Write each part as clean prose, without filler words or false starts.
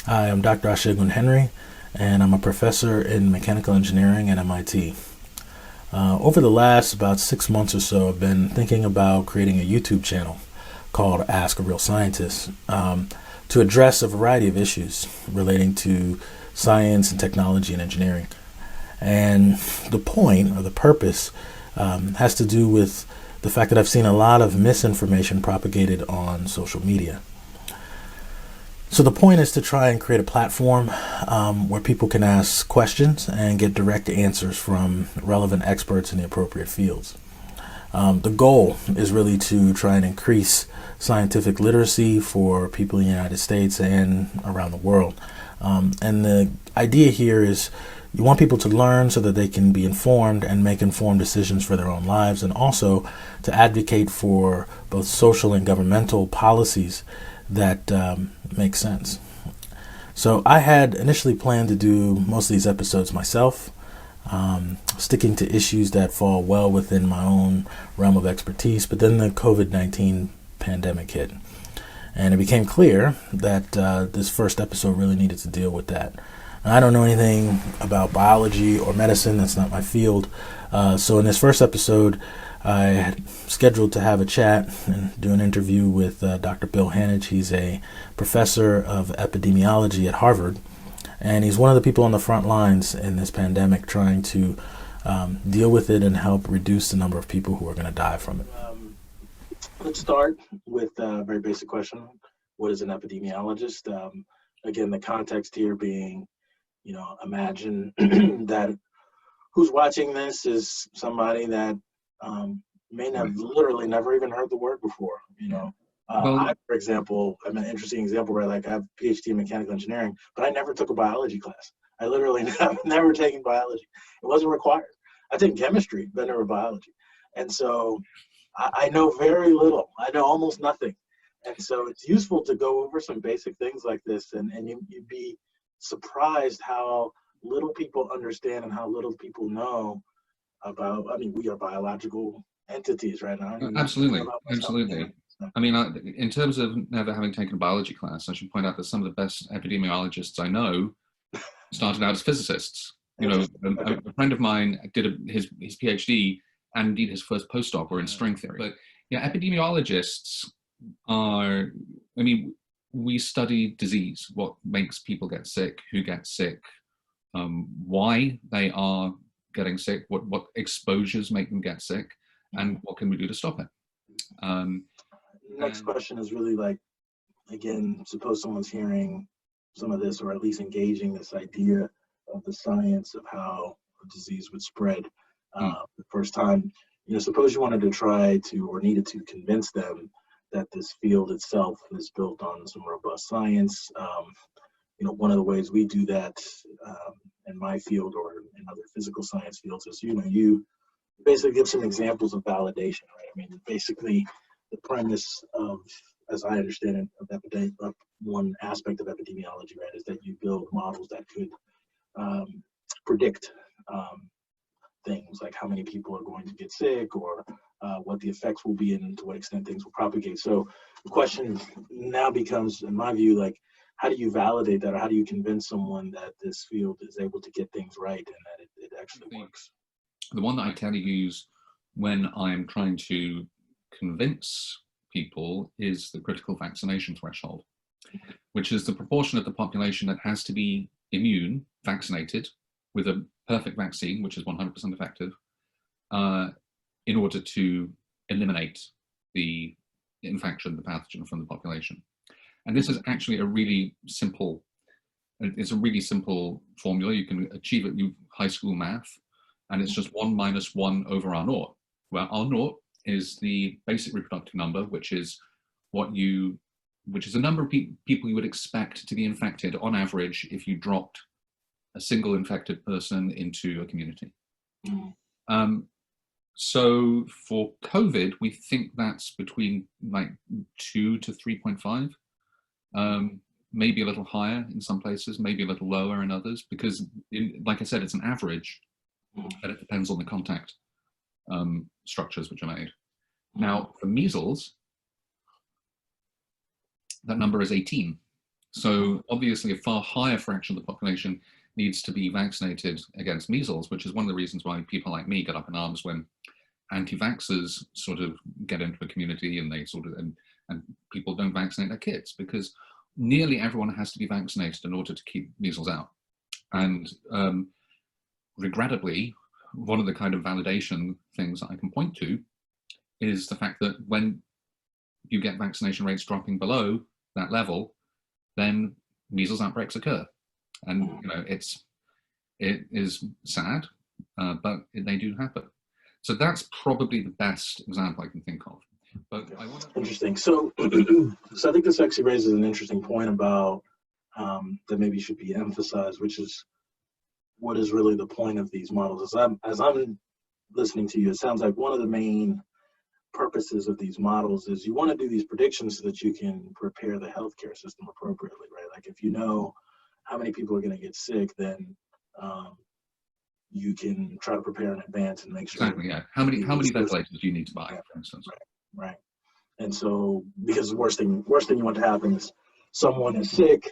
Hi, I'm Dr. Asegun Henry, and I'm a professor in mechanical engineering at MIT. Over the last about 6 months or so, I've been thinking about creating a YouTube channel called Ask a Real Scientist to address a variety of issues relating to science and technology and engineering. And the point or the purpose has to do with the fact that I've seen a lot of misinformation propagated on social media. So the point is to try and create a platform where people can ask questions and get direct answers from relevant experts in the appropriate fields. The goal is really to try and increase scientific literacy for people in the United States and around the world. And the idea here is you want people to learn so that they can be informed and make informed decisions for their own lives, and also to advocate for both social and governmental policies that make sense. So I had initially planned to do most of these episodes myself, sticking to issues that fall well within my own realm of expertise, but then the COVID-19 pandemic hit. And it became clear that this first episode really needed to deal with that. And I don't know anything about biology or medicine, that's not my field. So in this first episode, I had scheduled to have a chat and do an interview with Dr. Bill Hanage. He's a professor of epidemiology at Harvard, and he's one of the people on the front lines in this pandemic trying to deal with it and help reduce the number of people who are going to die from it. Let's start with a very basic question. What is an epidemiologist? Again, the context here being, imagine that who's watching this is somebody that may have literally never even heard the word before. I, for example, I'm an interesting example where I have a PhD in mechanical engineering, but I never took a biology class. I literally have never taken biology. It wasn't required. I took chemistry, but never biology. And so I know very little. I know almost nothing. And so it's useful to go over some basic things like this, and you'd be surprised how little people understand and how little people know about, we are biological entities right now. Absolutely. I mean, in terms of never having taken a biology class, I should point out that some of the best epidemiologists I know started out as physicists. A friend of mine did his PhD and indeed his first postdoc were in string theory. But yeah, epidemiologists are, we study disease, what makes people get sick, who gets sick, why they are getting sick, what exposures make them get sick, and what can we do to stop it. Next question is really again, suppose someone's hearing some of this, or at least engaging this idea of the science of how a disease would spread the first time. Suppose you wanted to try to, or needed to convince them that this field itself is built on some robust science. One of the ways we do that in my field or in other physical science fields is, you basically give some examples of validation, right? Basically the premise of, as I understand it, of one aspect of epidemiology, right, is that you build models that could predict things like how many people are going to get sick, or what the effects will be and to what extent things will propagate. So the question now becomes, in my view, how do you validate that, or how do you convince someone that this field is able to get things right and that it actually works? The one that I tend to use when I'm trying to convince people is the critical vaccination threshold, which is the proportion of the population that has to be immune, vaccinated, with a perfect vaccine, which is 100% effective, in order to eliminate the infection, the pathogen from the population. And this is actually a really simple formula. You can achieve it in high school math, and it's just 1 minus 1 over R naught, where R naught is the basic reproductive number, which is the number of people you would expect to be infected on average if you dropped a single infected person into a community. So for COVID, we think that's between 2 to 3.5. Maybe a little higher in some places, maybe a little lower in others, because like I said, it's an average, but it depends on the contact structures which are made. Now, for measles, that number is 18. So obviously a far higher fraction of the population needs to be vaccinated against measles, which is one of the reasons why people like me get up in arms when anti-vaxxers sort of get into a community and they sort of, and people don't vaccinate their kids, because nearly everyone has to be vaccinated in order to keep measles out. And regrettably, one of the kind of validation things that I can point to is the fact that when you get vaccination rates dropping below that level, then measles outbreaks occur. And you know, it is sad, but they do happen. So that's probably the best example I can think of. But I want to... Interesting. So, so I think this actually raises an interesting point about that maybe should be emphasized, which is what is really the point of these models. As I'm listening to you, it sounds like one of the main purposes of these models is you want to do these predictions so that you can prepare the healthcare system appropriately, right? Like if you know how many people are going to get sick, then you can try to prepare in advance and make sure. Exactly. Yeah. How many ventilators do you need to buy, for instance? Right. And so, because the worst thing you want to happen is someone is sick.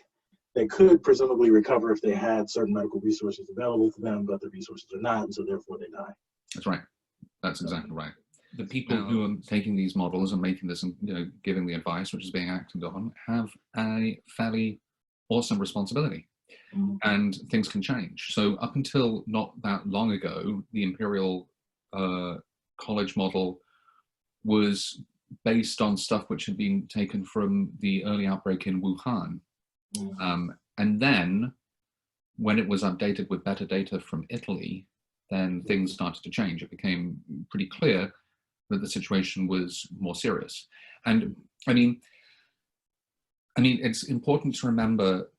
They could presumably recover if they had certain medical resources available to them, but the resources are not, and so therefore they die. That's right. That's exactly right. The people who are taking these models and making this and giving the advice, which is being acted on, have a fairly awesome responsibility. Mm-hmm. And things can change. So up until not that long ago, the Imperial College model was based on stuff which had been taken from the early outbreak in Wuhan. Mm-hmm. And then when it was updated with better data from Italy, then things started to change. It became pretty clear that the situation was more serious. And I mean, it's important to remember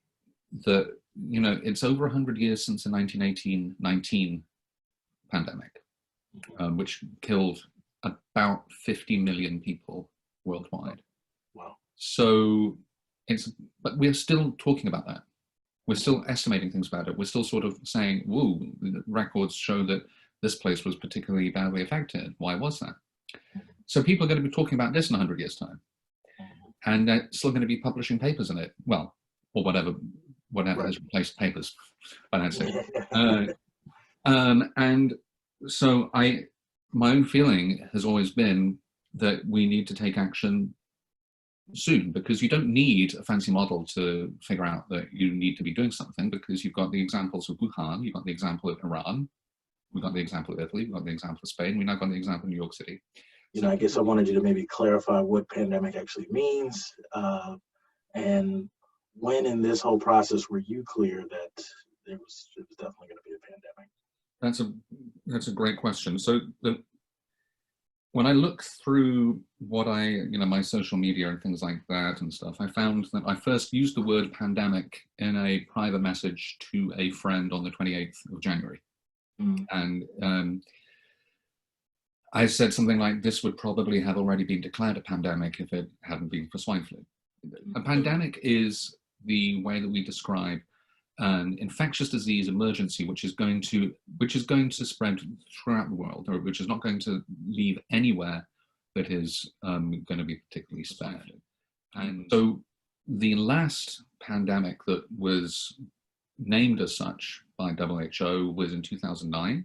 that, it's over 100 years since the 1918-19 pandemic, which killed about 50 million people worldwide. Wow. So but we're still talking about that. We're still estimating things about it. We're still sort of saying, whoa, the records show that this place was particularly badly affected. Why was that? So people are going to be talking about this in 100 years' time. And they're still going to be publishing papers in it. Well, or whatever has replaced papers by that stage. And so my own feeling has always been that we need to take action soon, because you don't need a fancy model to figure out that you need to be doing something, because you've got the examples of Wuhan, you've got the example of Iran, we've got the example of Italy, we've got the example of Spain, we've now got the example of New York City. I guess I wanted you to maybe clarify what pandemic actually means, and when in this whole process were you clear that it was definitely going to be a pandemic? That's a great question. So when I look through what my social media and things like that and stuff, I found that I first used the word pandemic in a private message to a friend on the 28th of January. Mm. And I said something like, this would probably have already been declared a pandemic if it hadn't been for swine flu. A pandemic is the way that we describe an infectious disease emergency which is going to spread throughout the world, or which is not going to leave anywhere that is going to be particularly spared. And so the last pandemic that was named as such by WHO was in 2009,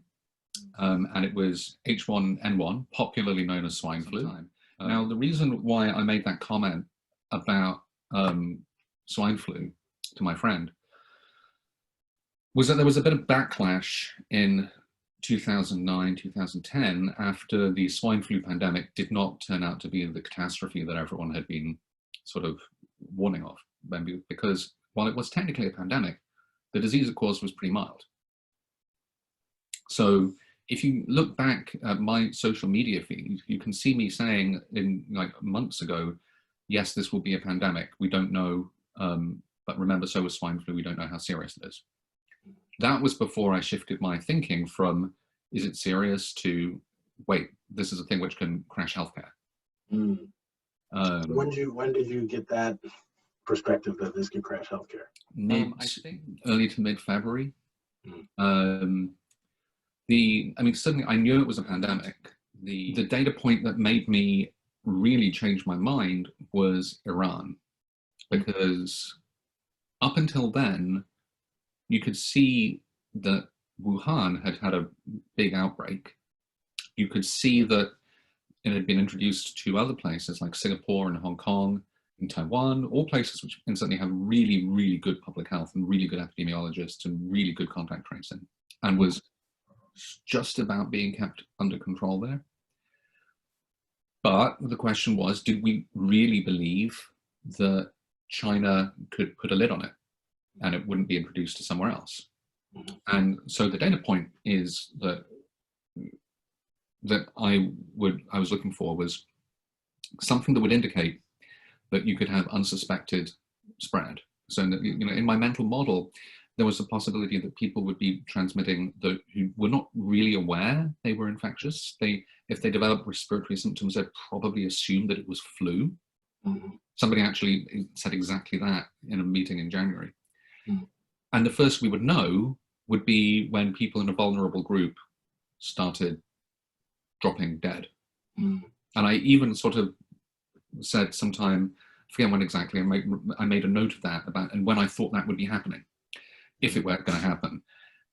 and it was H1N1, popularly known as swine flu. Now, the reason why I made that comment about swine flu to my friend was that there was a bit of backlash in 2009, 2010, after the swine flu pandemic did not turn out to be the catastrophe that everyone had been sort of warning of. Because while it was technically a pandemic, the disease it caused was pretty mild. So if you look back at my social media feed, you can see me saying months ago, yes, this will be a pandemic. We don't know, but remember, so was swine flu. We don't know how serious it is. That was before I shifted my thinking from, is it serious, to, wait, this is a thing which can crash healthcare. Mm. When did you get that perspective that this could crash healthcare? Early to mid-February. Mm. Suddenly I knew it was a pandemic. The data point that made me really change my mind was Iran, because up until then, you could see that Wuhan had had a big outbreak. You could see that it had been introduced to other places like Singapore and Hong Kong and Taiwan, all places which incidentally have really, really good public health and really good epidemiologists and really good contact tracing, and was just about being kept under control there. But the question was, did we really believe that China could put a lid on it and it wouldn't be introduced to somewhere else? And so the data point is that I was looking for was something that would indicate that you could have unsuspected spread. So that, in my mental model, there was a possibility that people would be transmitting who were not really aware they were infectious. If they developed respiratory symptoms, they'd probably assume that it was flu. Somebody actually said exactly that in a meeting in January. And the first we would know would be when people in a vulnerable group started dropping dead. And I even sort of said sometime, I forget when exactly, I made a note of that and when I thought that would be happening, if it were going to happen.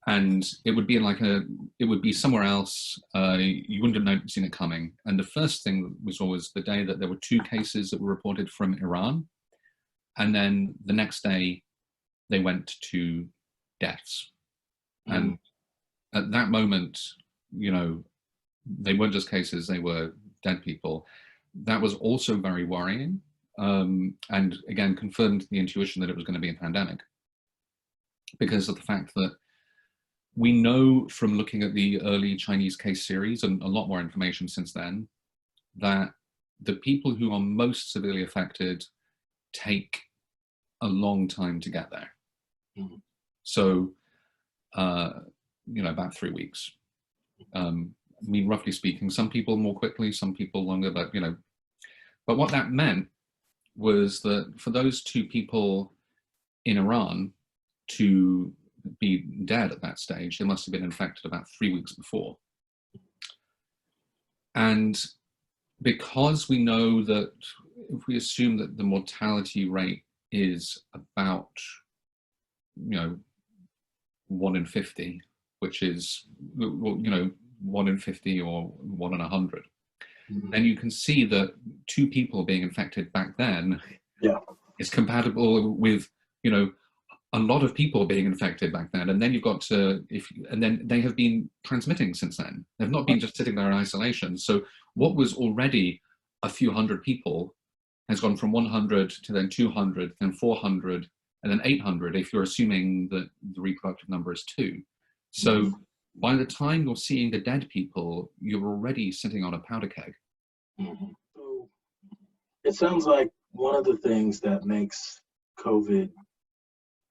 And it would be it would be somewhere else. You wouldn't have seen it coming. And the first thing we saw was the day that there were 2 cases that were reported from Iran. And then the next day they went to deaths. And at that moment, they weren't just cases, they were dead people. That was also very worrying. And again, confirmed the intuition that it was going to be a pandemic, because of the fact that we know from looking at the early Chinese case series and a lot more information since then, that the people who are most severely affected take a long time to get there. So, about 3 weeks. Roughly speaking, some people more quickly, some people longer, but what that meant was that for those 2 people in Iran to be dead at that stage, they must have been infected about 3 weeks before. And because we know that if we assume that the mortality rate is about, 1 in 50, which is, 1 in 50 or 1 in 100, then you can see that 2 people being infected back then is compatible with, a lot of people being infected back then. And then you've got and then they have been transmitting since then. They've not been just sitting there in isolation. So what was already a few hundred people has gone from 100 to then 200, then 400, and then 800, if you're assuming that the reproductive number is 2. So by the time you're seeing the dead people, you're already sitting on a powder keg. So it sounds like one of the things that makes COVID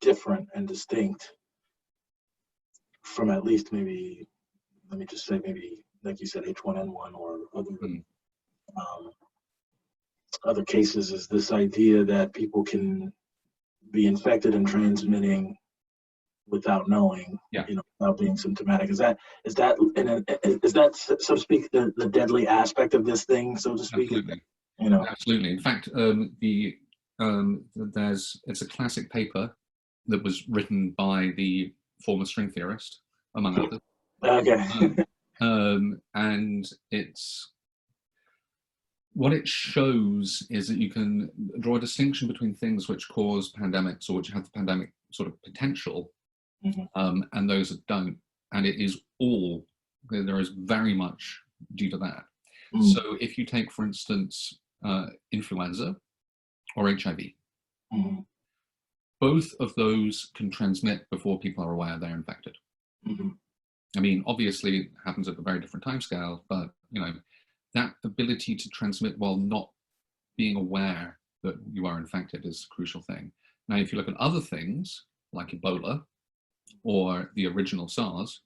different and distinct from at least maybe, let me just say maybe, like you said, H1N1 or other cases, is this idea that people can be infected and transmitting without knowing, without being symptomatic. Is that so to speak the deadly aspect of this thing, so to speak? Absolutely. Absolutely. In fact, it's a classic paper that was written by the former string theorist, among others. Okay. And what it shows is that you can draw a distinction between things which cause pandemics or which have the pandemic sort of potential, and those that don't. And it is there is very much due to that. So if you take, for instance, influenza or HIV, both of those can transmit before people are aware they're infected. I mean, obviously it happens at a very different timescale, but that ability to transmit while not being aware that you are infected is a crucial thing. Now, if you look at other things like Ebola or the original SARS,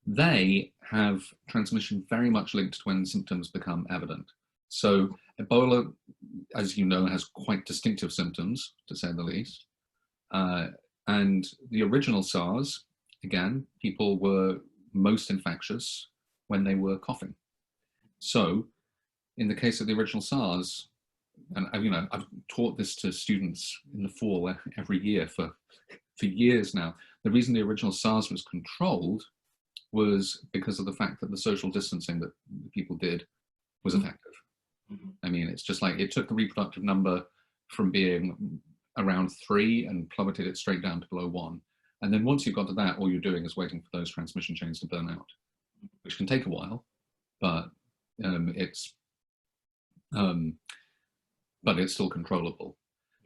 they have transmission very much linked to when symptoms become evident. So Ebola, as you know, has quite distinctive symptoms, to say the least. And the original SARS, again, people were most infectious when they were coughing. So in the case of the original SARS, I've taught this to students in the fall every year for years now. The reason the original SARS was controlled was because of the fact that the social distancing that people did was effective. I mean, it's just like it took the reproductive number from being around 3 and plummeted it straight down to below 1. And then once you've got to that, all you're doing is waiting for those transmission chains to burn out, which can take a while, but it's still controllable.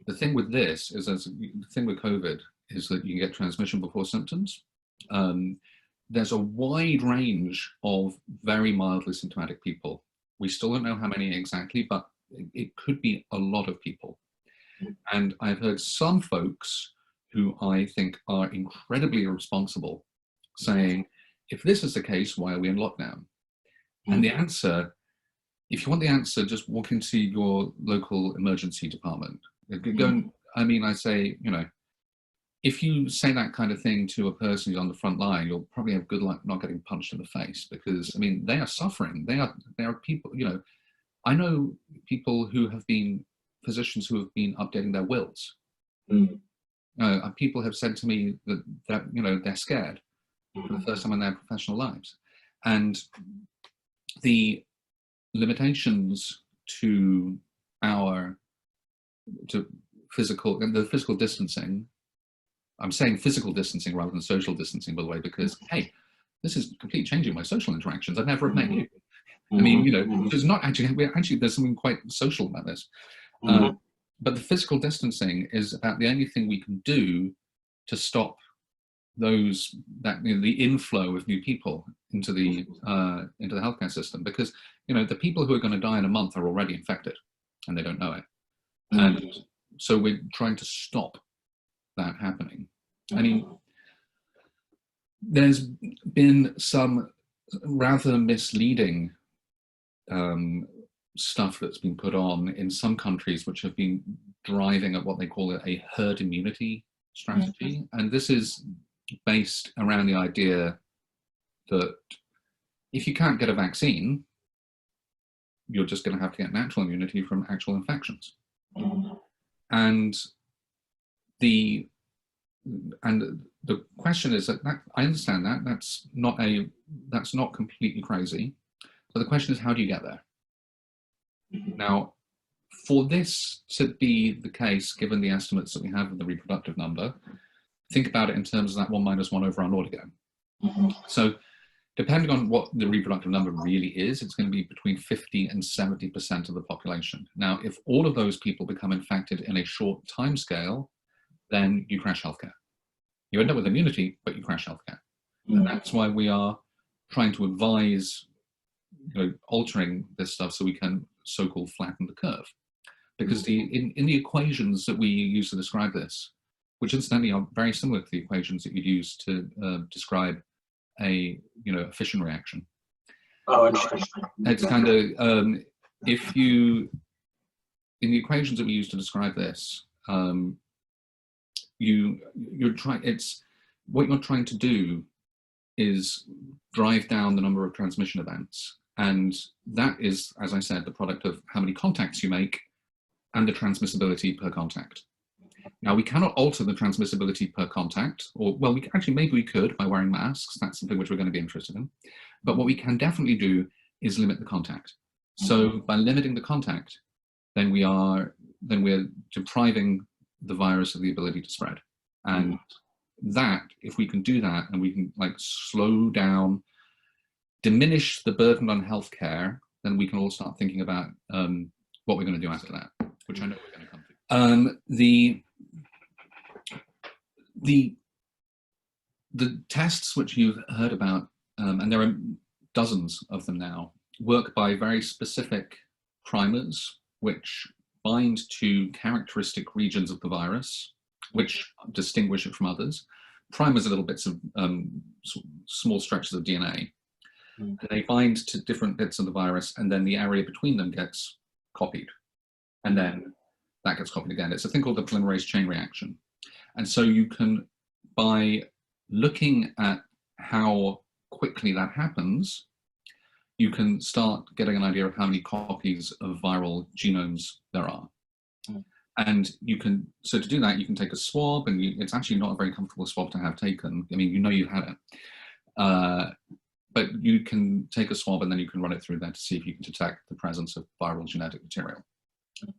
The thing with this is, the thing with COVID is that you get transmission before symptoms. There's a wide range of very mildly symptomatic people. We still don't know how many exactly, but it could be a lot of people. And I've heard some folks who I think are incredibly irresponsible saying, if this is the case, why are we in lockdown? And the answer, if you want the answer, just walk into your local emergency department. I say, if you say that kind of thing to a person who's on the front line, you'll probably have good luck not getting punched in the face, because, I mean, they are suffering. They are people, I know people who have been physicians who have been updating their wills. People have said to me that they're scared for the first time in their professional lives. And the limitations to the physical distancing, I'm saying physical distancing rather than social distancing, by the way, because, hey, this is completely changing my social interactions. I've never met you. I mean, there's not actually, there's something quite social about this. But the physical distancing is about the only thing we can do to stop the inflow of new people into the healthcare system, because the people who are going to die in a month are already infected and they don't know it. And so we're trying to stop that happening. I mean, there's been some rather misleading stuff that's been put on in some countries which have been driving at what they call a herd immunity strategy. And this is based around the idea that if you can't get a vaccine, you're just going to have to get natural immunity from actual infections. And the question is that I understand that that's not completely crazy, but the question is, how do you get there? Now, for this to be the case, given the estimates that we have of the reproductive number, think about it in terms of that 1 minus 1 over our naught again. So depending on what the reproductive number really is, it's going to be between 50 and 70% of the population. Now, if all of those people become infected in a short time scale, then you crash healthcare. You end up with immunity, but you crash healthcare. And that's why we are trying to advise altering this stuff so we can so-called flatten the curve. Because in the equations that we use to describe this, which incidentally are very similar to the equations that you'd use to describe a fission reaction. Oh, interesting. It's kind of in the equations that we use to describe this, what you're trying to do is drive down the number of transmission events, and that is, as I said, the product of how many contacts you make and the transmissibility per contact. Now, we cannot alter the transmissibility per contact, or, well, maybe we could by wearing masks. That's something which we're going to be interested in. But what we can definitely do is limit the contact. So by limiting the contact, then we're depriving the virus of the ability to spread. And that, if we can do that, and we can slow down, diminish the burden on healthcare, then we can all start thinking about what we're going to do after that, which I know we're going to come to. The tests which you've heard about, and there are dozens of them now, work by very specific primers which bind to characteristic regions of the virus, which distinguish it from others. Primers are little bits of small stretches of DNA. And they bind to different bits of the virus, and then the area between them gets copied. And then that gets copied again. It's a thing called the polymerase chain reaction. And so you can, by looking at how quickly that happens, you can start getting an idea of how many copies of viral genomes there are. And you can, so to do that, you can take a swab, and it's actually not a very comfortable swab to have taken. I mean, you know you've had it. But you can take a swab and then you can run it through there to see if you can detect the presence of viral genetic material.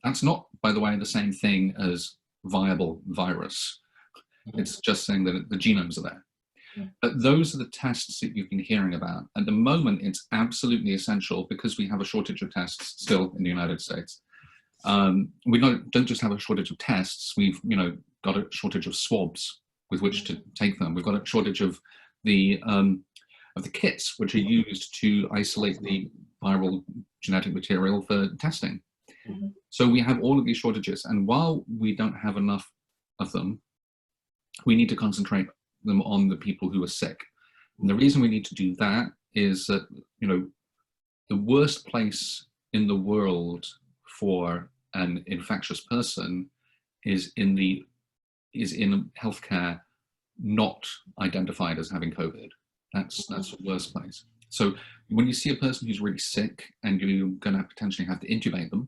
That's not, by the way, the same thing as viable virus. It's just saying that the genomes are there. But those are the tests that you've been hearing about. At the moment, it's absolutely essential, because we have a shortage of tests still in the United States. We don't just have a shortage of tests, we've got a shortage of swabs with which to take them. We've got a shortage of the kits which are used to isolate the viral genetic material for testing. So we have all of these shortages, and while we don't have enough of them, we need to concentrate them on the people who are sick. And the reason we need to do that is that, the worst place in the world for an infectious person is in healthcare not identified as having COVID. That's the worst place. So when you see a person who's really sick and you're going to potentially have to intubate them,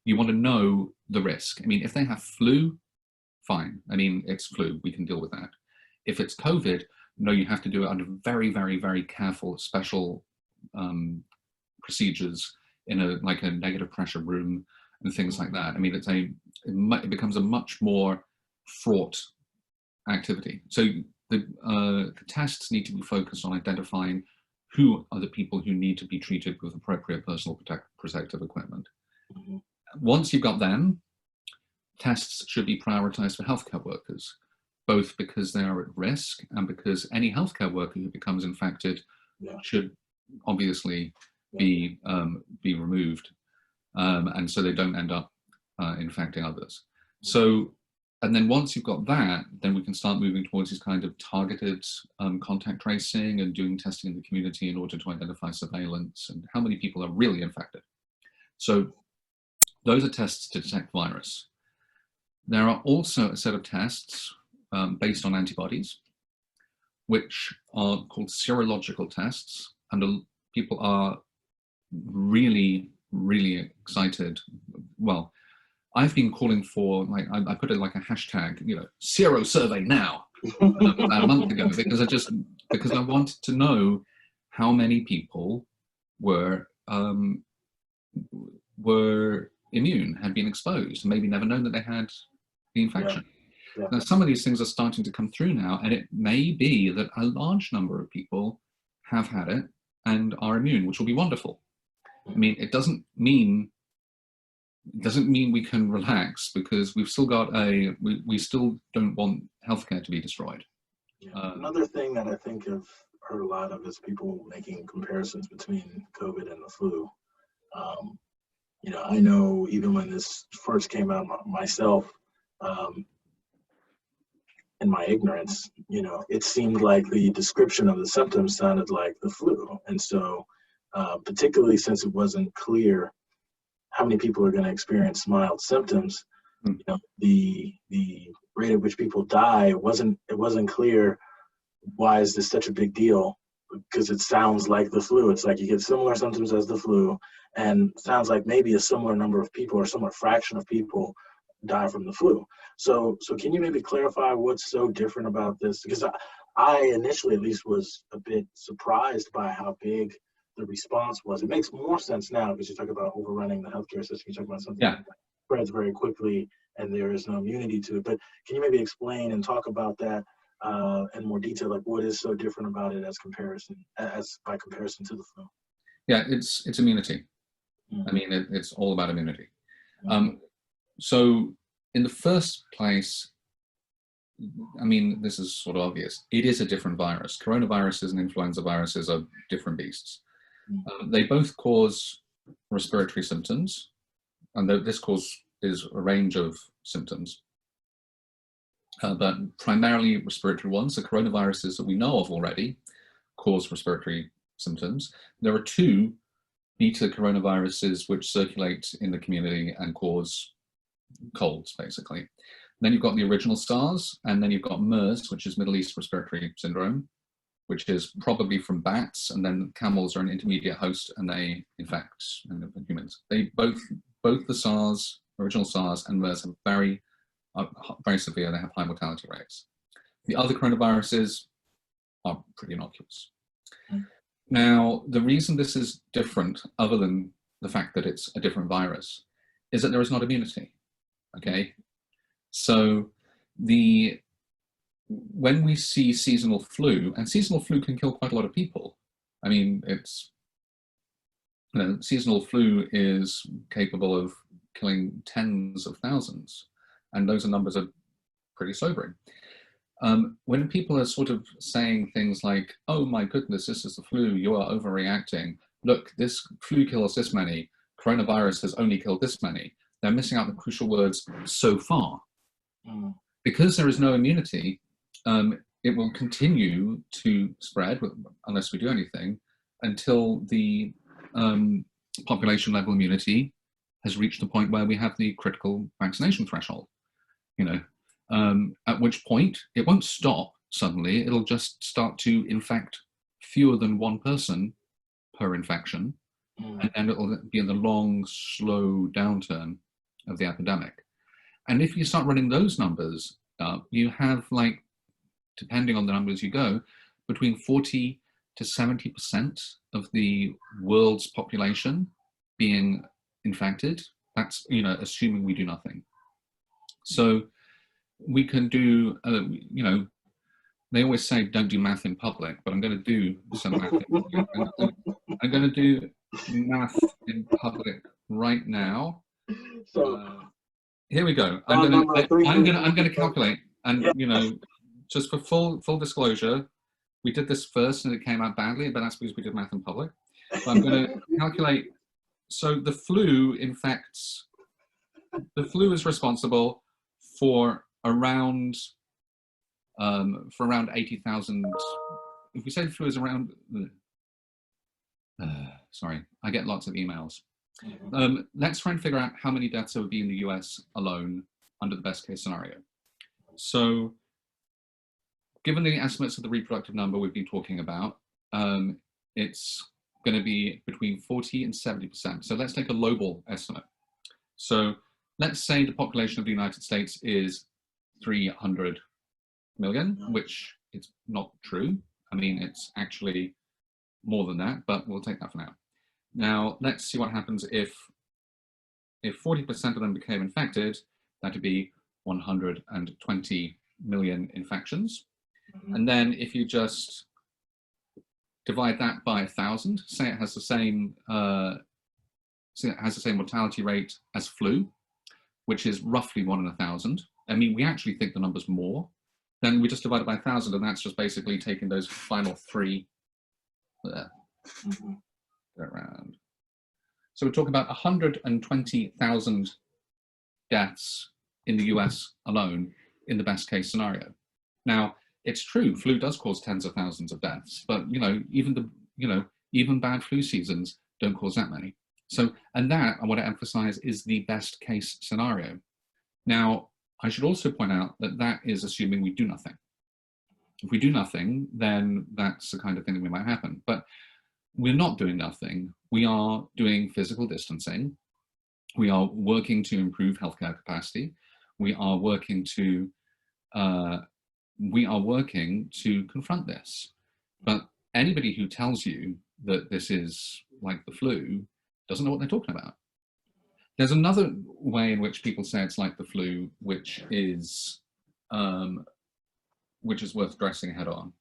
you want to know the risk. I mean, if they have flu, fine. I mean, it's flu, we can deal with that. If it's COVID, no, you have to do it under very, very, very careful, special procedures in a negative pressure room and things like that. I mean, it becomes a much more fraught activity. So the tests need to be focused on identifying who are the people who need to be treated with appropriate personal protective equipment. Once you've got them, tests should be prioritized for healthcare workers, both because they are at risk and because any healthcare worker who becomes infected should obviously be removed, and so they don't end up infecting others. So, and then once you've got that, then we can start moving towards these kind of targeted contact tracing and doing testing in the community in order to identify surveillance and how many people are really infected. So those are tests to detect virus. There are also a set of tests based on antibodies, which are called serological tests, and people are really, really excited. Well, I've been calling for, I put it like a hashtag, Sero survey now, about a month ago, because I wanted to know how many people were immune, had been exposed, and maybe never known that they had the infection. Now, some of these things are starting to come through now, and it may be that a large number of people have had it and are immune, which will be wonderful. I mean, it doesn't mean we can relax, because we've still got we still don't want healthcare to be destroyed. Another thing that I think I've heard a lot of is people making comparisons between COVID and the flu. I know even when this first came out myself, in my ignorance, it seemed like the description of the symptoms sounded like the flu. And so, particularly since it wasn't clear how many people are going to experience mild symptoms, the rate at which people die, it wasn't clear. Why is this such a big deal? Because it sounds like the flu. It's like you get similar symptoms as the flu, and sounds like maybe a similar number of people or a similar fraction of people die from the flu. So can you maybe clarify what's so different about this? Because I initially at least was a bit surprised by how big the response was. It makes more sense now because you talk about overrunning the healthcare system. You talk about something that spreads very quickly and there is no immunity to it. But can you maybe explain and talk about that in more detail, like what is so different about it by comparison to the flu? Yeah, it's immunity. I mean, it's all about immunity. So in the first place, I mean, this is sort of obvious. It is a different virus. Coronaviruses and influenza viruses are different beasts. They both cause respiratory symptoms, and this is a range of symptoms, but primarily respiratory ones. The coronaviruses that we know of already cause respiratory symptoms. There are two beta coronaviruses which circulate in the community and cause colds, basically. Then you've got the original SARS, and then you've got MERS, which is Middle East Respiratory Syndrome. which is probably from bats, and then camels are an intermediate host and they infect humans. They both the SARS, original SARS, and MERS have very severe, they have high mortality rates. The other coronaviruses are pretty innocuous. Now, the reason this is different, other than the fact that it's a different virus, is that there is not immunity, okay? So when we see seasonal flu, and seasonal flu can kill quite a lot of people. I mean, seasonal flu is capable of killing tens of thousands, and those numbers are pretty sobering. When people are sort of saying things like, oh my goodness, this is the flu, you are overreacting. Look, this flu kills this many, coronavirus has only killed this many. They're missing out the crucial words, so far. Because there is no immunity, it will continue to spread, unless we do anything, until the population level immunity has reached the point where we have the critical vaccination threshold, at which point it won't stop suddenly, it'll just start to infect fewer than one person per infection, and then it'll be in the long, slow downturn of the epidemic. And if you start running those numbers up, you have, like, depending on the numbers you go, between 40 to 70% of the world's population being infected. That's, assuming we do nothing. So we can do, they always say don't do math in public, but I'm going to do some math. I'm going to do math in public right now. So here we go. I'm going to calculate, and just for full disclosure, we did this first and it came out badly, but that's because we did math in public. But I'm going to calculate. So the flu is responsible for around 80,000. If we say the flu is around, sorry, I get lots of emails. Let's try and figure out how many deaths there would be in the US alone under the best case scenario. So given the estimates of the reproductive number we've been talking about, it's going to be between 40 and 70%. So let's take a lowball estimate. So let's say the population of the United States is 300 million, which is not true. I mean, it's actually more than that, but we'll take that for now. Now, let's see what happens if 40% of them became infected. That would be 120 million infections. And then if you just divide that by 1,000, say it has the same mortality rate as flu, which is roughly 1 in 1,000. I mean, we actually think the number's more. Then we just divide it by 1,000, and that's just basically taking those final three there. Around. So we're talking about 120,000 deaths in the US alone in the best case scenario. Now, it's true, flu does cause tens of thousands of deaths, but even bad flu seasons don't cause that many. So, and that, I want to emphasize, is the best case scenario. Now, I should also point out that that is assuming we do nothing. If we do nothing, then that's the kind of thing that might happen. But we're not doing nothing. We are doing physical distancing. We are working to improve healthcare capacity. We are working to confront this. But anybody who tells you that this is like the flu doesn't know what they're talking about. There's another way in which people say it's like the flu, which is worth addressing head on,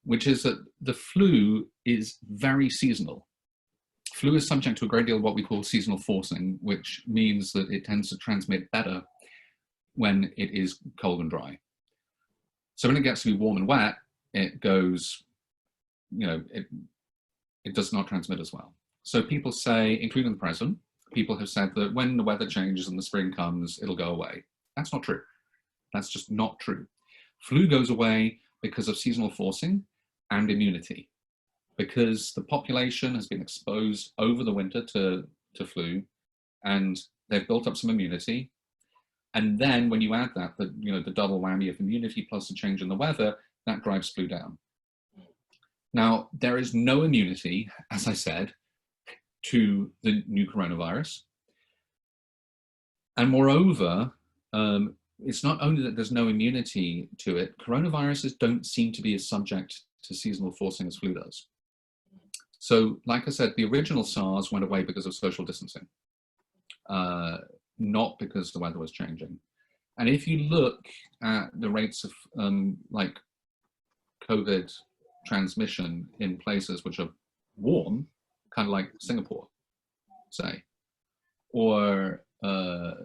which is that the flu is very seasonal. Flu is subject to a great deal of what we call seasonal forcing, which means that it tends to transmit better when it is cold and dry. So when it gets to be warm and wet, it goes, it does not transmit as well. So people say, including the president, people have said that when the weather changes and the spring comes, it'll go away. That's not true. That's just not true. Flu goes away because of seasonal forcing and immunity, because the population has been exposed over the winter to flu, and they've built up some immunity. And then when you add that, the double whammy of immunity plus the change in the weather, that drives flu down. Now, there is no immunity, as I said, to the new coronavirus. And moreover, it's not only that there's no immunity to it, coronaviruses don't seem to be as subject to seasonal forcing as flu does. So, like I said, the original SARS went away because of social distancing, not because the weather was changing. And if you look at the rates of like COVID transmission in places which are warm, kind of like Singapore, say, or or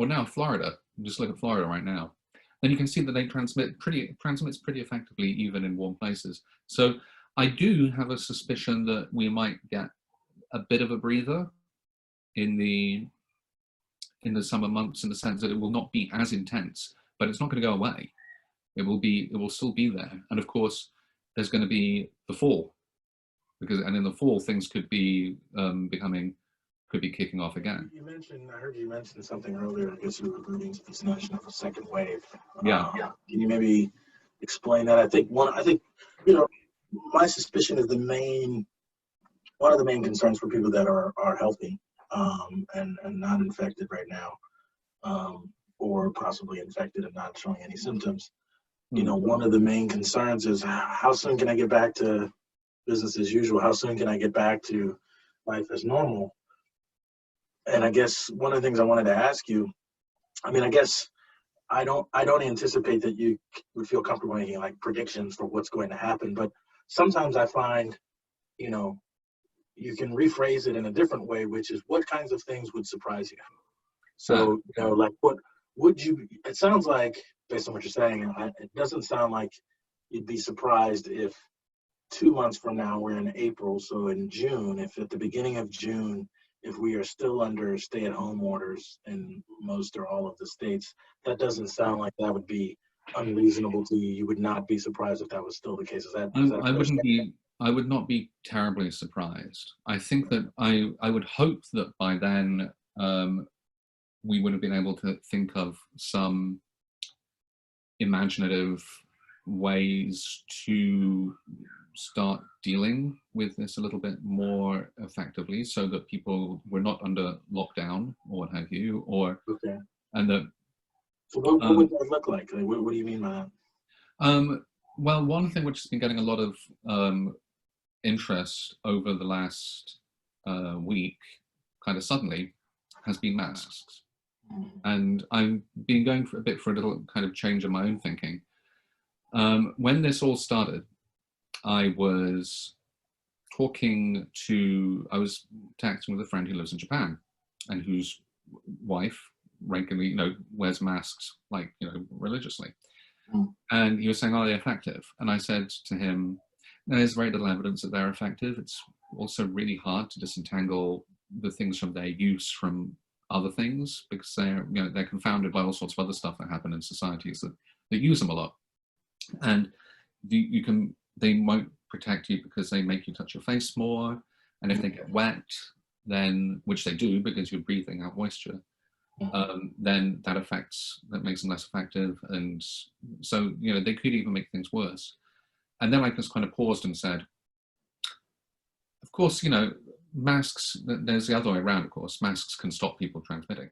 now Florida. Just look at Florida right now. Then you can see that they transmits pretty effectively even in warm places. So I do have a suspicion that we might get a bit of a breather in the summer months, in the sense that it will not be as intense, but it's not going to go away. It will still be there. And of course, there's going to be the fall, and in the fall things could be kicking off again. I heard you mention something earlier. I guess you were alluding to this notion of a second wave. Yeah. Can you maybe explain that? I think my suspicion is one of the main concerns for people that are healthy and not infected right now, or possibly infected and not showing any symptoms. One of the main concerns is how soon can I get back to business as usual? How soon can I get back to life as normal? And I guess one of the things I wanted to ask you, I guess I don't anticipate that you would feel comfortable making like predictions for what's going to happen, but sometimes I find, you can rephrase it in a different way, which is what kinds of things would surprise you? So, like what would you, it sounds like, based on what you're saying, it doesn't sound like you'd be surprised if 2 months from now we're in April. So in June, if at the beginning of June, if we are still under stay-at-home orders in most or all of the states, that doesn't sound like that would be unreasonable to you. You would not be surprised if that was still the case. Is that I would not be terribly surprised. I think that I would hope that by then we would have been able to think of some imaginative ways to start dealing with this a little bit more effectively, so that people were not under lockdown or what have you, okay. And that. So what would that look like? What do you mean by that? Well, one thing which has been getting a lot of interest over the last week, kind of suddenly, has been masks. And I've been going for a little kind of change in my own thinking. When this all started, I was texting with a friend who lives in Japan and whose wife regularly, wears masks religiously. And he was saying, are they effective? And I said to him, there's very little evidence that they're effective. It's also really hard to disentangle the things from their use from other things, because they're confounded by all sorts of other stuff that happen in societies that use them a lot. And they won't protect you because they make you touch your face more. And if they get wet, then, which they do because you're breathing out moisture, then that makes them less effective. And so, they could even make things worse. And then I just kind of paused and said, of course, masks, there's the other way around, of course. Masks can stop people transmitting.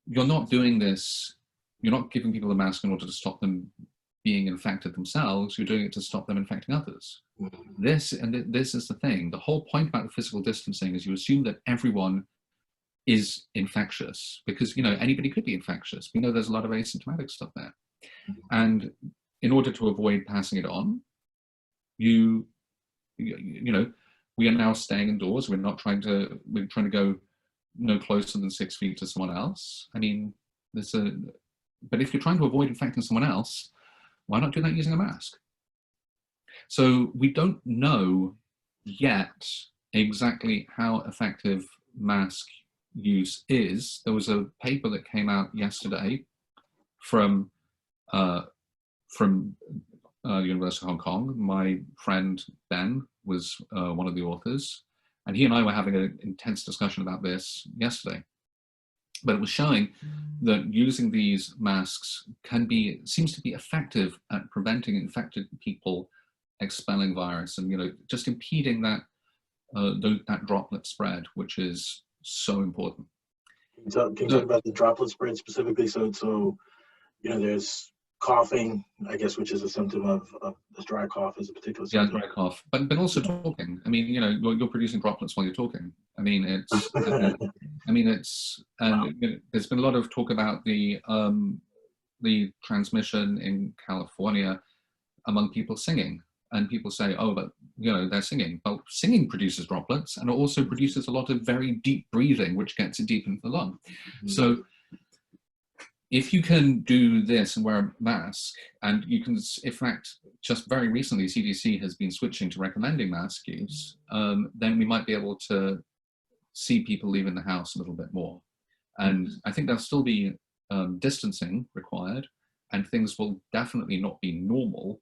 You're not doing this, you're not giving people a mask in order to stop them being infected themselves, you're doing it to stop them infecting others. This is the thing. The whole point about the physical distancing is you assume that everyone is infectious, because anybody could be infectious. We know there's a lot of asymptomatic stuff there. And in order to avoid passing it on, we are now staying indoors. We're trying to go no closer than 6 feet to someone else. But if you're trying to avoid infecting someone else, why not do that using a mask? So we don't know yet exactly how effective mask use is. There was a paper that came out yesterday from the University of Hong Kong. My friend Ben was one of the authors, and he and I were having an intense discussion about this yesterday. But it was showing that using these masks seems to be effective at preventing infected people expelling virus and, just impeding that that droplet spread, which is so important. Can you talk about the droplet spread specifically? So there's coughing, I guess, which is a symptom of this dry cough is a particular symptom. Yeah, dry cough, but also talking. I mean, you're producing droplets while you're talking. I mean, it's Wow. there's been a lot of talk about the transmission in California among people singing, and people say, oh, but they're singing. Well, singing produces droplets, and it also produces a lot of very deep breathing, which gets it deep into the lung. Mm-hmm. So if you can do this and wear a mask, and you can, in fact, just very recently, CDC has been switching to recommending mask use, then we might be able to see people leaving the house a little bit more. And I think there'll still be distancing required, and things will definitely not be normal.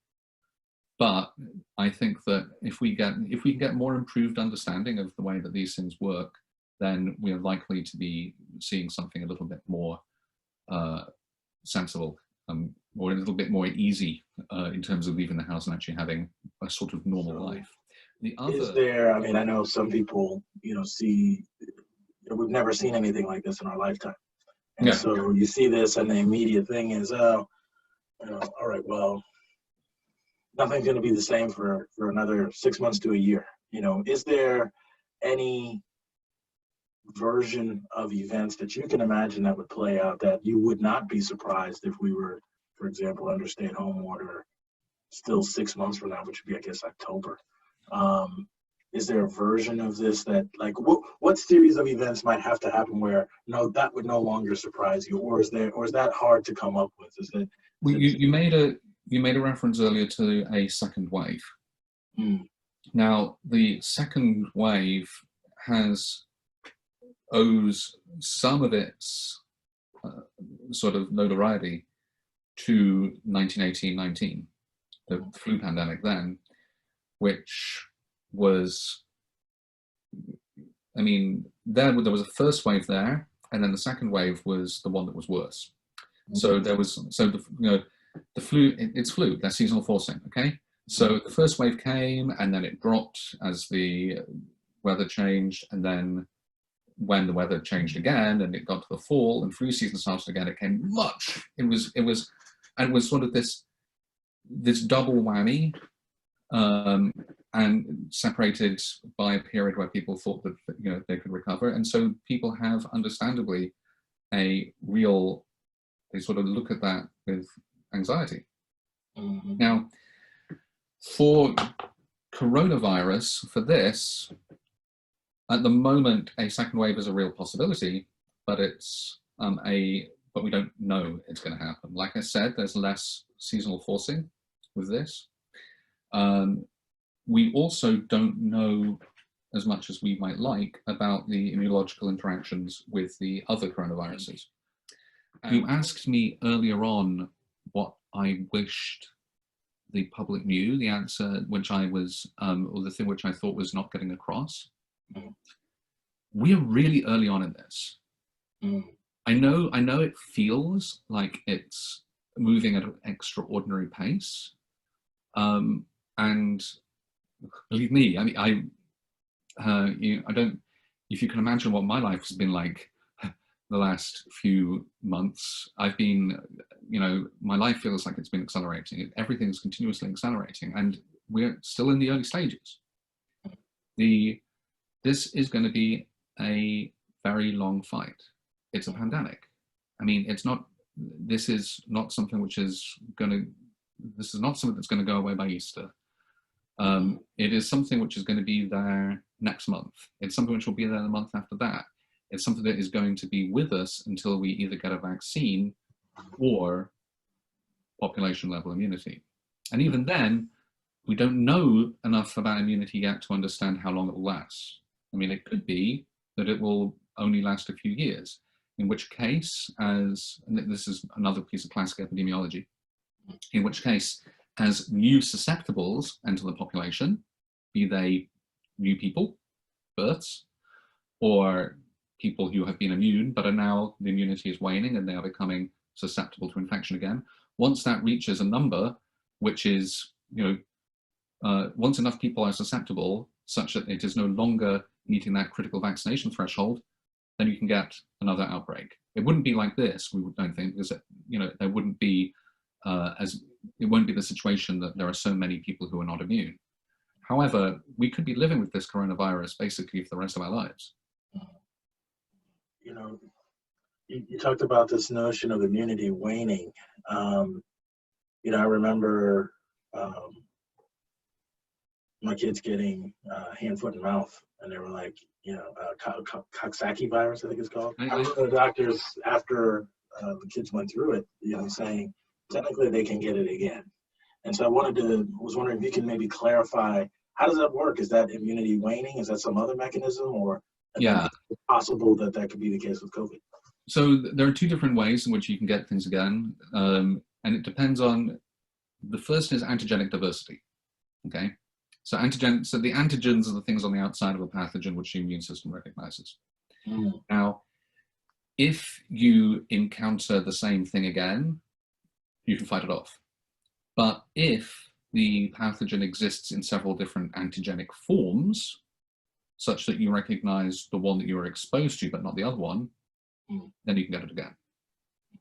But I think that if we can get more improved understanding of the way that these things work, then we are likely to be seeing something a little bit more sensible, or a little bit more easy in terms of leaving the house and actually having a sort of normal life. Is there, I mean, I know some people, see, we've never seen anything like this in our lifetime. And so you see this and the immediate thing is, all right, well, nothing's going to be the same for another 6 months to a year. Is there any version of events that you can imagine that would play out that you would not be surprised if we were, for example, under stay-at-home order still 6 months from now, which would be, I guess, October? Is there a version of this that, like, what series of events might have to happen where that would no longer surprise you, or is that hard to come up with? You made a reference earlier to a second wave. Now, the second wave owes some of its sort of notoriety to 1918-19, the flu pandemic then, which was, I mean, there was a first wave there, and then the second wave was the one that was worse. So there was, the flu, it's flu, that's seasonal forcing, okay? So the first wave came, and then it dropped as the weather changed, and then when the weather changed again, and it got to the fall, and flu season started again, it came much. It was sort of this double whammy, and separated by a period where people thought that they could recover, and so people have understandably they sort of look at that with anxiety. Mm-hmm. Now, for coronavirus, for this, at the moment, a second wave is a real possibility, but but we don't know it's going to happen. Like I said, there's less seasonal forcing with this. We also don't know as much as we might like about the immunological interactions with the other coronaviruses. You asked me earlier on what I wished the public knew, the answer which I was, or the thing which I thought was not getting across. We're really early on in this. I know it feels like it's moving at an extraordinary pace. And believe me, I mean, I don't, if you can imagine what my life has been like the last few months, I've been, my life feels like it's been accelerating. Everything's continuously accelerating, and we're still in the early stages. This is going to be a very long fight. It's a pandemic. I mean, this is not something that's going to go away by Easter. It is something which is going to be there next month. It's something which will be there the month after that. It's something that is going to be with us until we either get a vaccine or population level immunity. And even then, we don't know enough about immunity yet to understand how long it will last. I mean, it could be that it will only last a few years, in which case, and this is another piece of classic epidemiology, in which case, as new susceptibles enter the population, be they new people, births, or people who have been immune but are now, the immunity is waning and they are becoming susceptible to infection again. Once that reaches a number which is, once enough people are susceptible, such that it is no longer meeting that critical vaccination threshold, then you can get another outbreak. It wouldn't be like this, we don't think, because there wouldn't be it won't be the situation that there are so many people who are not immune. However, we could be living with this coronavirus basically for the rest of our lives. You talked about this notion of immunity waning. I remember my kids getting hand, foot, and mouth, and they were like, Coxsackie virus, I think it's called. I remember the doctors, after the kids went through it, saying technically they can get it again. And so I was wondering if you can maybe clarify, how does that work? Is that immunity waning? Is that some other mechanism, or is it possible that could be the case with COVID? So there are two different ways in which you can get things again, and it depends on. The first is antigenic diversity. Okay, so the antigens are the things on the outside of a pathogen which the immune system recognizes. Now, if you encounter the same thing again, you can fight it off. But if the pathogen exists in several different antigenic forms, such that you recognize the one that you were exposed to, but not the other one, then you can get it again.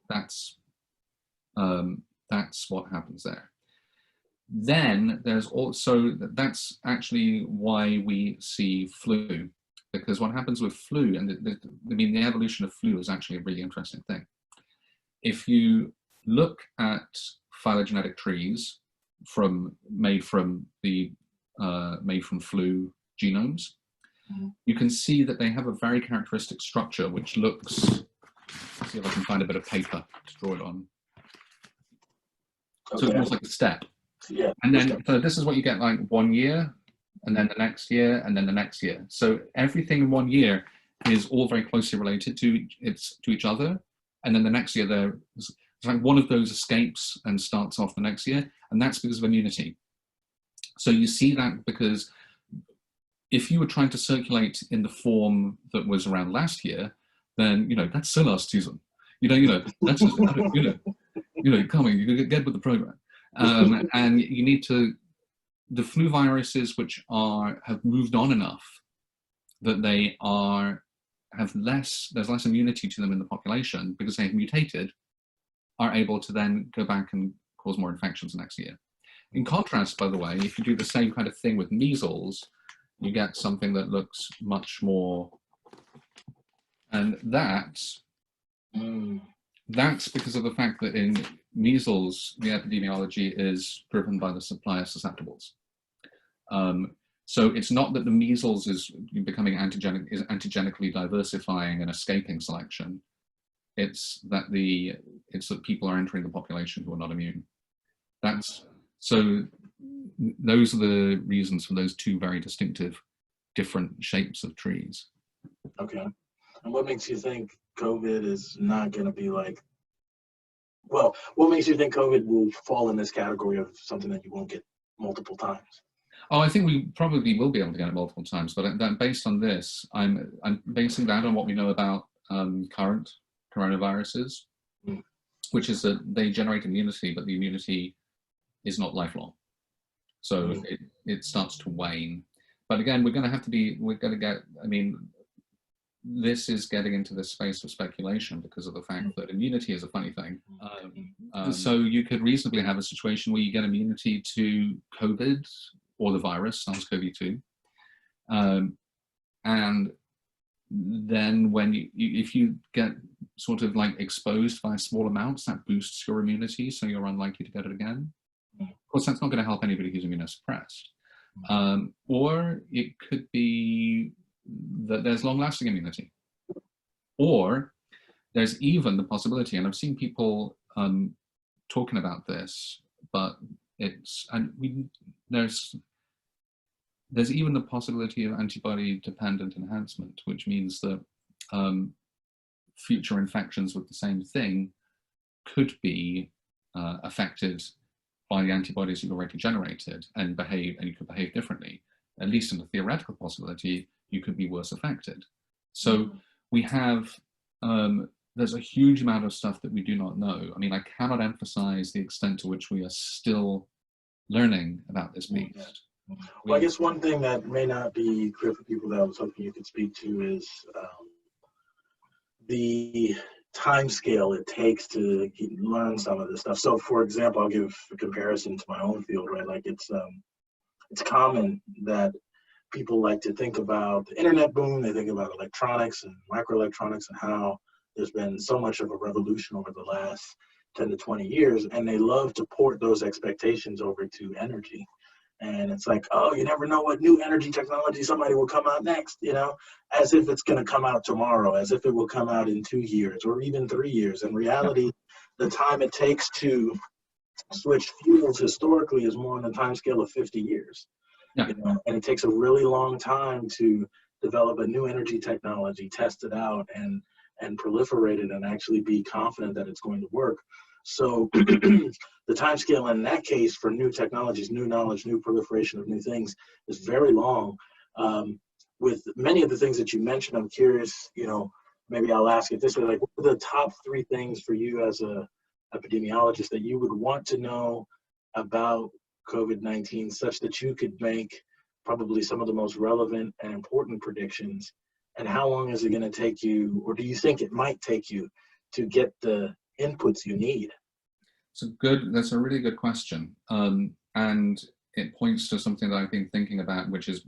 That's what happens there. Then there's also, that's actually why we see flu, because what happens with flu, and the evolution of flu is actually a really interesting thing. If you look at phylogenetic trees made from flu genomes, you can see that they have a very characteristic structure which looks, let's see if I can find a bit of paper to draw it on. Okay. So it looks like a step. Yeah. And then, so this is what you get like 1 year, and then the next year, and then the next year. So everything in 1 year is all very closely related to each other. And then the next year, it's like one of those escapes and starts off the next year. And that's because of immunity. So you see that because if you were trying to circulate in the form that was around last year, then, that's still last season. That's just, coming, you get with the program. And you need to, the flu viruses which have moved on enough that there's less immunity to them in the population because they've mutated, are able to then go back and cause more infections the next year. In contrast, by the way, if you do the same kind of thing with measles, you get something that looks much more, and that's because of the fact that in measles, the epidemiology is driven by the supply of susceptibles. So it's not that the measles is becoming antigenically diversifying and escaping selection. It's that people are entering the population who are not immune. So those are the reasons for those two very distinctive, different shapes of trees. Okay. And what makes you think COVID is not going to be like, well, what makes you think COVID will fall in this category of something that you won't get multiple times? Oh, I think we probably will be able to get it multiple times, but based on this, I'm basing that on what we know about current coronaviruses, which is that they generate immunity, but the immunity is not lifelong. So it starts to wane. But again, this is getting into this space of speculation because of the fact that immunity is a funny thing. So you could reasonably have a situation where you get immunity to COVID or the virus, SARS-CoV-2. And then if you get sort of like exposed by small amounts, that boosts your immunity, so you're unlikely to get it again. Of course, that's not going to help anybody who's immunosuppressed. Or it could be that there's long-lasting immunity. Or there's even the possibility, and I've seen people talking about this, but there's even the possibility of antibody-dependent enhancement, which means that future infections with the same thing could be affected by the antibodies you've already generated and you could behave differently. At least in the theoretical possibility, you could be worse affected. So we have, there's a huge amount of stuff that we do not know. I mean, I cannot emphasize the extent to which we are still learning about this beast. Well, I guess one thing that may not be clear for people that I was hoping you could speak to is the time scale it takes to learn some of this stuff. So, for example, I'll give a comparison to my own field, right? Like it's common that people like to think about the internet boom. They think about electronics and microelectronics and how there's been so much of a revolution over the last 10 to 20 years, and they love to port those expectations over to energy. And it's like, oh, you never know what new energy technology somebody will come out next, as if it's going to come out tomorrow, as if it will come out in 2 years or even 3 years. In reality, the time it takes to switch fuels historically is more on the time scale of 50 years. Yeah. And it takes a really long time to develop a new energy technology, test it out, and proliferate it and actually be confident that it's going to work. So the time scale in that case for new technologies, new knowledge, new proliferation of new things is very long. With many of the things that you mentioned, I'm curious, maybe I'll ask it this way, like what are the top 3 things for you as a epidemiologist that you would want to know about COVID-19 such that you could make probably some of the most relevant and important predictions? And how long is it going to take you, or do you think it might take you to get the inputs you need? That's a really good question. And it points to something that I've been thinking about, which is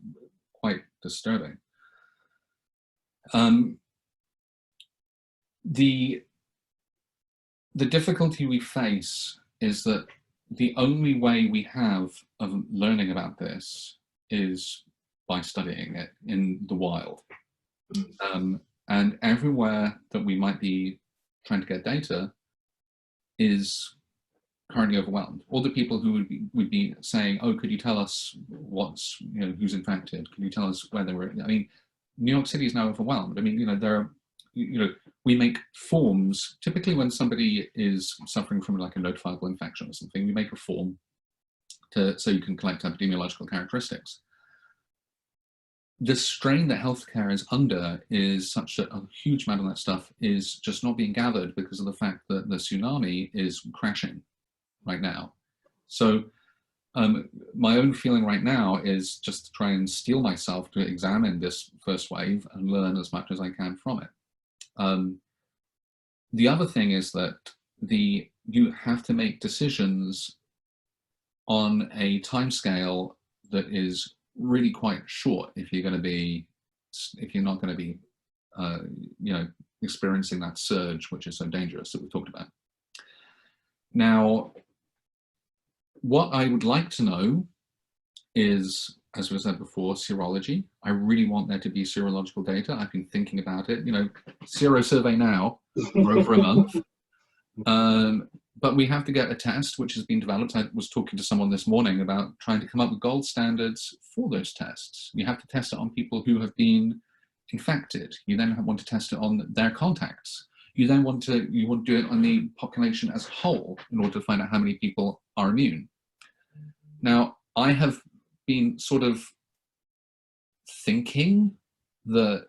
quite disturbing. The difficulty we face is that the only way we have of learning about this is by studying it in the wild. And everywhere that we might be trying to get data is currently overwhelmed. All the people who would be saying, oh, could you tell us what's, who's infected? Can you tell us where they were? I mean, New York City is now overwhelmed. I mean, there are, we make forms, typically when somebody is suffering from like a notifiable infection or something, we make a form so you can collect epidemiological characteristics. The strain that healthcare is under is such that a huge amount of that stuff is just not being gathered because of the fact that the tsunami is crashing right now. So my own feeling right now is just to try and steel myself to examine this first wave and learn as much as I can from it. The other thing is that you have to make decisions on a timescale that is really quite short if you're not going to be experiencing that surge, which is so dangerous that we talked about. Now, what I would like to know is, as we said before, serology. I really want there to be serological data. I've been thinking about it, Sero Survey now for over a month. But we have to get a test which has been developed. I was talking to someone this morning about trying to come up with gold standards for those tests. You have to test it on people who have been infected. You then want to test it on their contacts. You then want to do it on the population as a whole in order to find out how many people are immune. Now, I have been sort of thinking that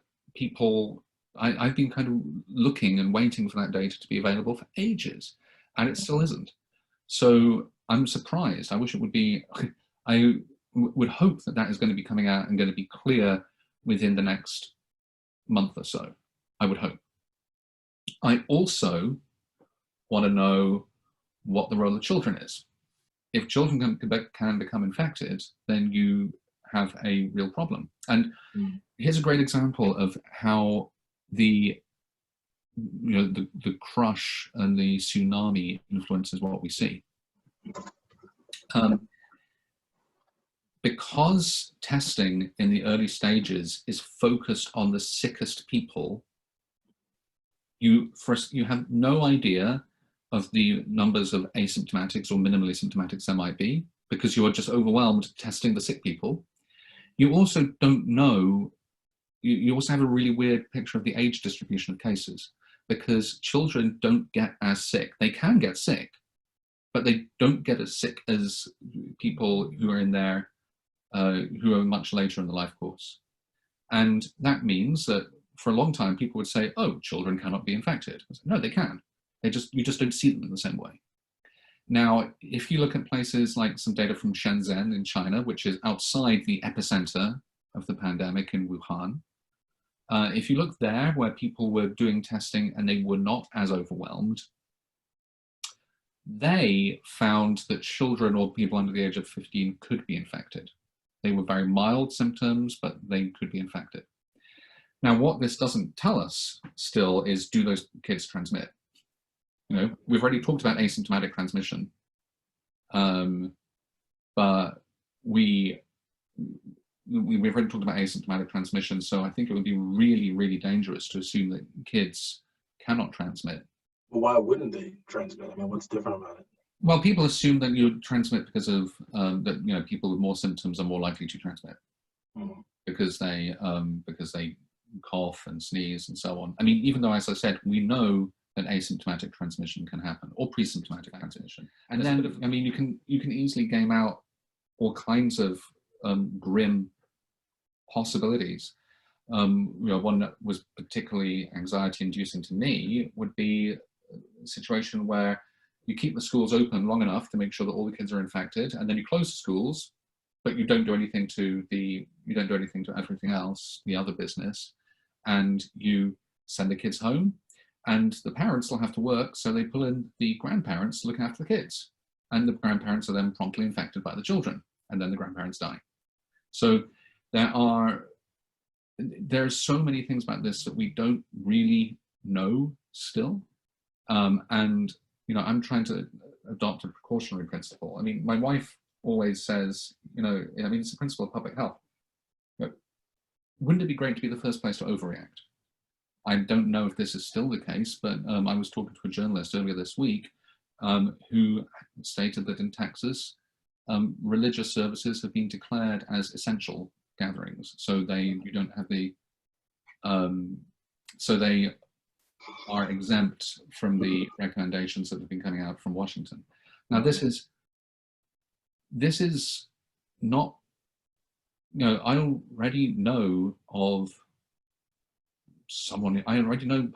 I've been kind of looking and waiting for that data to be available for ages, and it still isn't. So I'm surprised. I wish it would be. I would hope that is going to be coming out and going to be clear within the next month or so. I would hope. I also want to know what the role of children is. If children can become infected, then you have a real problem. And here's a great example of how the crush and the tsunami influences what we see. Because testing in the early stages is focused on the sickest people, you have no idea of the numbers of asymptomatics or minimally symptomatics there might be, because you are just overwhelmed testing the sick people. You also don't know, you also have a really weird picture of the age distribution of cases, because children don't get as sick. They can get sick, but they don't get as sick as people who are in there, who are much later in the life course. And that means that for a long time, people would say, oh, children cannot be infected. No, they can. You just don't see them in the same way. Now, if you look at places like some data from Shenzhen in China, which is outside the epicenter of the pandemic in Wuhan, if you look there where people were doing testing and they were not as overwhelmed, they found that children or people under the age of 15 could be infected. They were very mild symptoms, but they could be infected. Now, what this doesn't tell us still is, do those kids transmit? You know, we've already talked about asymptomatic transmission, but we've already talked about asymptomatic transmission, so I think it would be really, really dangerous to assume that kids cannot transmit. Well, why wouldn't they transmit? I mean, what's different about it? Well, people assume that you transmit because of that. You know, people with more symptoms are more likely to transmit because they cough and sneeze and so on. I mean, even though, as I said, we know that asymptomatic transmission can happen, or pre-symptomatic transmission, and then I mean, you can easily game out all kinds of grim possibilities. You know, one that was particularly anxiety-inducing to me would be a situation where you keep the schools open long enough to make sure that all the kids are infected, and then you close the schools, but you don't do anything to everything else, the other business, and you send the kids home, and the parents will have to work, so they pull in the grandparents looking after the kids, and the grandparents are then promptly infected by the children, and then the grandparents die. So there's so many things about this that we don't really know still, and you know, I'm trying to adopt a precautionary principle. I mean, my wife always says, you know, I mean, it's a principle of public health. But wouldn't it be great to be the first place to overreact? I don't know if this is still the case, but I was talking to a journalist earlier this week who stated that in Texas, religious services have been declared as essential gatherings. So you don't have the, so they are exempt from the recommendations that have been coming out from Washington. Now, this is not, you know, I already know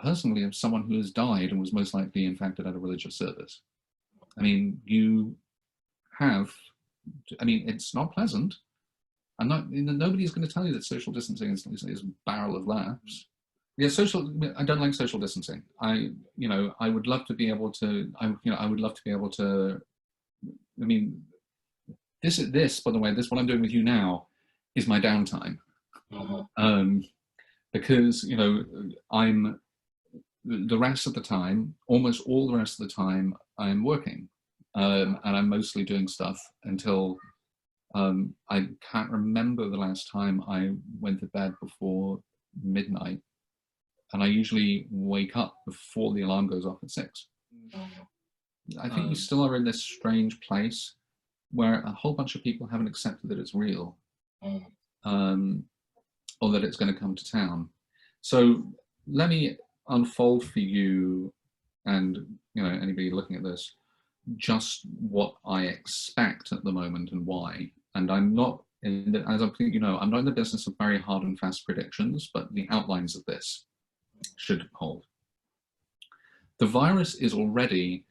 personally of someone who has died and was most likely infected at a religious service. I mean, it's not pleasant. Nobody's going to tell you that social distancing is a barrel of laughs. Yeah, I don't like social distancing. I would love to be able to. I mean, this, by the way, what I'm doing with you now is my downtime, because you know the rest of the time, almost all the rest of the time, I'm working, and I'm mostly doing stuff until I can't remember the last time I went to bed before midnight. And I usually wake up before the alarm goes off at 6. I think we still are in this strange place where a whole bunch of people haven't accepted that it's real, or that it's going to come to town. So let me unfold for you, and you know, anybody looking at this, just what I expect at the moment and why. And I'm not, as I think you know, I'm not in the business of very hard and fast predictions, but the outlines of this should hold. The virus is already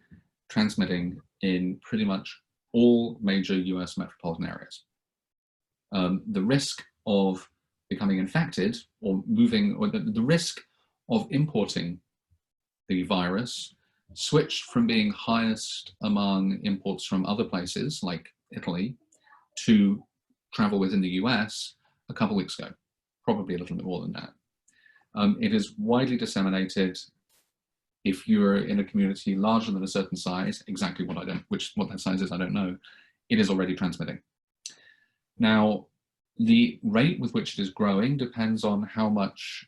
transmitting in pretty much all major US metropolitan areas. The risk of becoming infected or moving, or the risk of importing the virus switched from being highest among imports from other places like Italy to travel within the US a couple of weeks ago, probably a little bit more than that. It is widely disseminated. If you're in a community larger than a certain size, exactly what that size is, I don't know, it is already transmitting. Now, the rate with which it is growing depends on how much,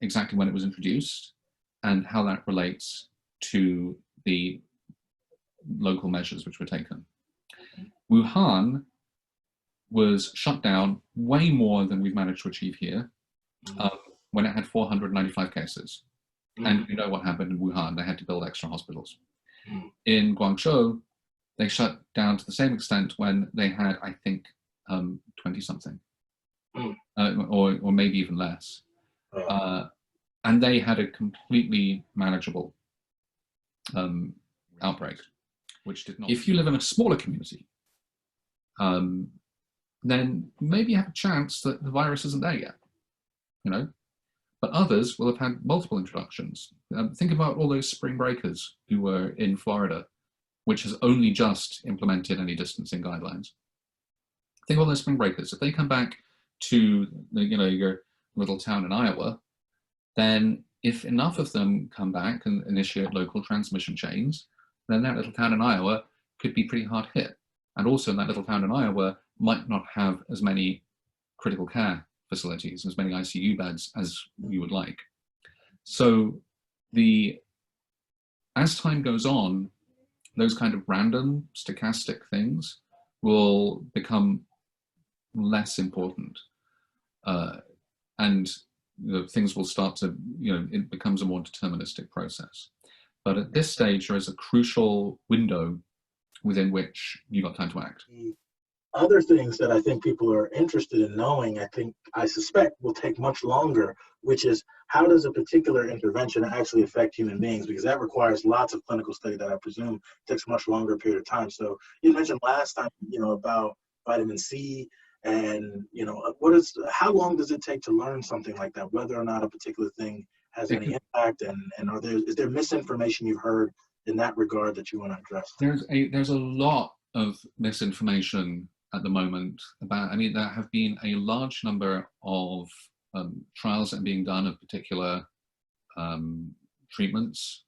exactly when it was introduced, and how that relates to the local measures which were taken. Wuhan was shut down way more than we've managed to achieve here, when it had 495 cases. And you know what happened in Wuhan, they had to build extra hospitals. In Guangzhou, they shut down to the same extent when they had, I think, 20 something, or maybe even less. And they had a completely manageable outbreak. which did not. If you live in a smaller community, then maybe you have a chance that the virus isn't there yet, you know. But others will have had multiple introductions. Think about all those spring breakers who were in Florida, which has only just implemented any distancing guidelines. Think of all those spring breakers. If they come back to your little town in Iowa, then if enough of them come back and initiate local transmission chains, then that little town in Iowa could be pretty hard hit. And also that little town in Iowa might not have as many critical care facilities, as many ICU beds as you would like. So as time goes on, those kind of random stochastic things will become less important. And things will start to, it becomes a more deterministic process. But at this stage, there is a crucial window within which you've got time to act. Other things that I think people are interested in knowing, I suspect will take much longer, which is how does a particular intervention actually affect human beings? Because that requires lots of clinical study that I presume takes a much longer period of time. So you mentioned last time, about vitamin C and, how long does it take to learn something like that, whether or not a particular thing has any impact, and is there misinformation you've heard in that regard that you want to address? There's a lot of misinformation at the moment about, there have been a large number of trials that are being done of particular treatments.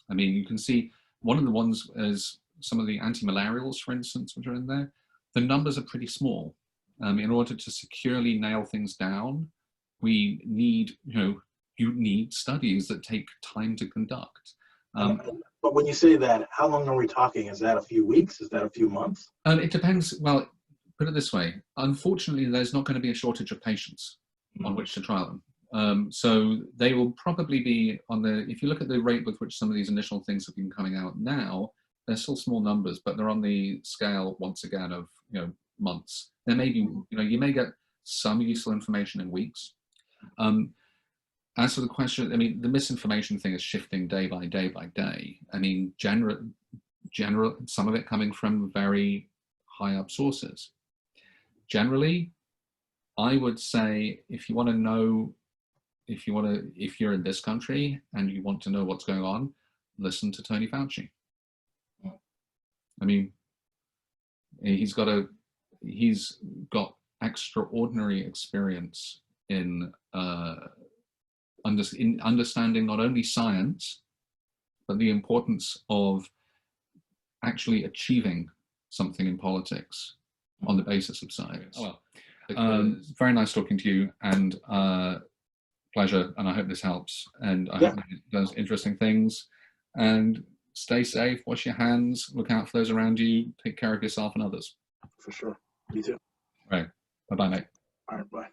You can see one of the ones is some of the anti-malarials, for instance, which are in there. The numbers are pretty small. In order to securely nail things down, we need, you need studies that take time to conduct. But when you say that, how long are we talking? Is that a few weeks? Is that a few months? It depends. Well, put it this way. Unfortunately, there's not going to be a shortage of patients on which to trial them. So they will probably be if you look at the rate with which some of these initial things have been coming out now, they're still small numbers, but they're on the scale, once again, of, months. There may be, you may get some useful information in weeks. As for the question, the misinformation thing is shifting day by day by day. General, some of it coming from very high up sources. Generally, I would say if you want to know, if you're in this country and you want to know what's going on, listen to Tony Fauci. He's got extraordinary experience in understanding not only science, but the importance of actually achieving something in politics on the basis of science. Oh, well. Very nice talking to you, and pleasure, and I hope this helps, and I hope it does interesting things. And stay safe, wash your hands, look out for those around you, take care of yourself and others. For sure. You too. Right. Bye-bye, mate. All right, bye.